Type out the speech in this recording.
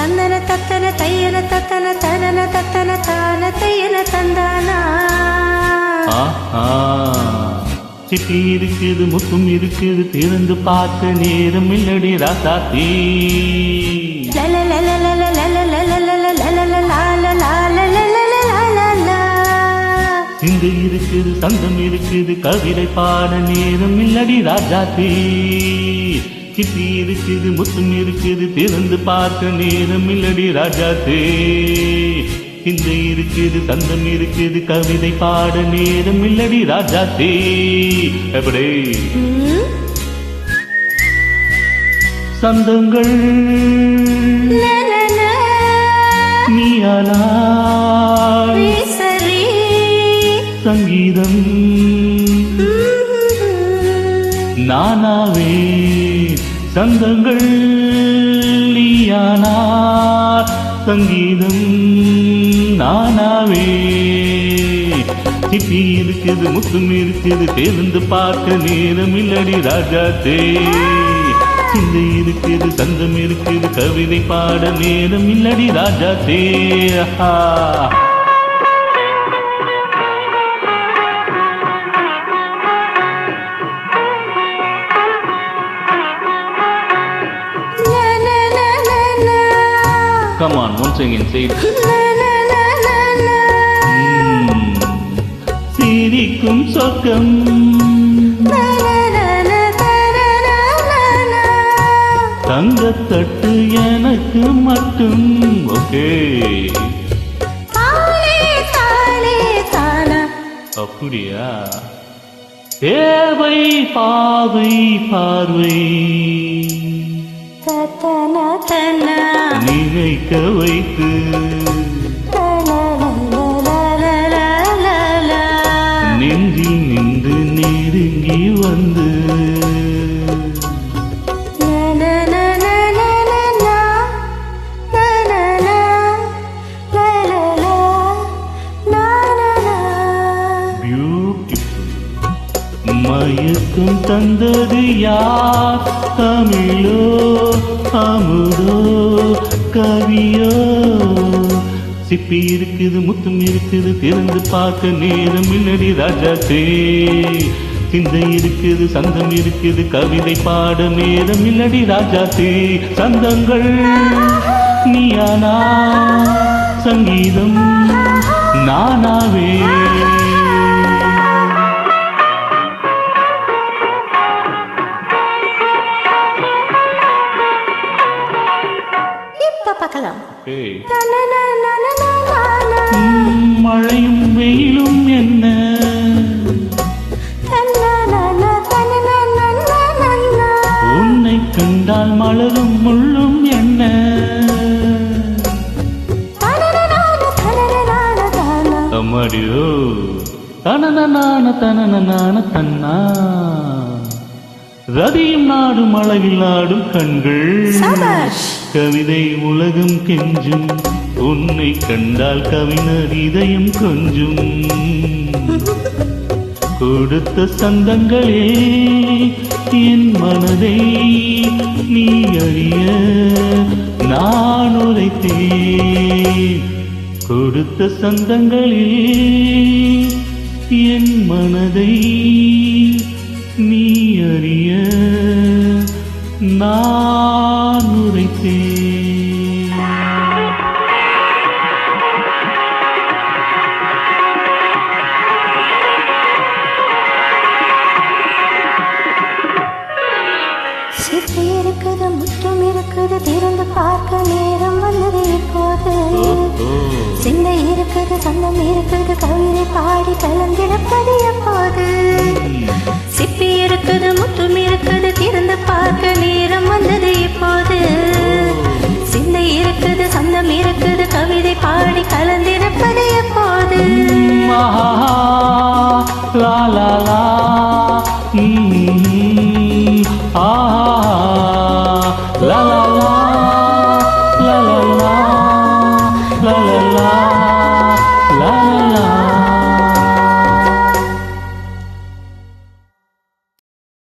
தந்தன தத்தன தையன தத்தன தனன தத்தன தான தையன தந்தானா. சிட்டி இருக்குது முத்தும் இருக்குது திறந்து பார்க்க நேரம் இல்லடி ராசாத்தி. சிந்து இருக்குது சந்தம் இருக்குது கவிதை பாட நேரம் இல்லடி ராஜாத்தி. சிட்டி இருக்குது முத்தும் இருக்குது திறந்து பார்க்க நேரம் இல்லடி ராஜாத்தி. சிந்து இருக்குது சந்தம் இருக்குது கவிதை பாட நேரம் இல்லடி ராஜாத்தி. எப்படி சந்தங்கள் நீயானா சங்கீதம் நானாவே. சந்தங்கள் நீயானா சங்கீதம் நானாவே. சிப்பி இருக்குது முத்தும் இருக்குது தேர்ந்து பார்க்க நேரம் இல்லடி ராஜாத்தே. சிந்தை இருக்குது சந்தம் இருக்குது கவிதை பாட நேரம் இல்லடி ராஜாத்தே. Come on, once again, say it. சிரிக்கும் சொர்க்கம் தங்கத்தட்டு எனக்கு மட்டும். ஓகே அப்படியா? தேவை பாவை பார்வை நினைக்க வைத்து நெஞ்சில் நின்று நெருங்கி வந்து மயக்கம் தந்தது யார்? தமிழோ அமுதோ கவியோ? சிப்பி இருக்குது முத்தும் இருக்குது திறந்து பார்க்க நேரம் இல்லடி ராஜாத்தே. சிந்தை இருக்குது சந்தம் இருக்குது கவிதை பாட நேரம் இல்லடி ராஜாத்தே. சந்தங்கள் நீயானா சங்கீதம் நானாவே. மழையும் வெயிலும் என்ன உன்னை கண்டால் மலரும் முள்ளும் என்ன? அம்மாடியோ தனன தனன தன்னா. ரதியும் நாடும் அழகில் நாடும் கண்கள் கவிதை உலகம் கெஞ்சும். உன்னை கண்டால் கவிஞர் இதயம் கொஞ்சும். கொடுத்த சந்தங்களே என் மனதை நீ அறிய நான் உரைத்தேன். கொடுத்த சந்தங்களே என் மனதை நீ அறிய நான் உரைத்தேன். சிப்பி இருக்குது முற்றும் இருக்குது திறந்து பார்க்க நேரம் வந்தது இப்போது. சிந்தை இருக்குது சந்தம் இருக்குது கவிதை பாடி கலந்திருப்பது எப்போது? சிப்பி இருக்குது முற்றும் இருக்குது திறந்து பார்க்க நேரம் வந்தது இப்போது. சிந்தை இருக்குது சந்தம் இருக்குது கவிதை பாடி கலந்திருப்பது எப்போது? லா லா லா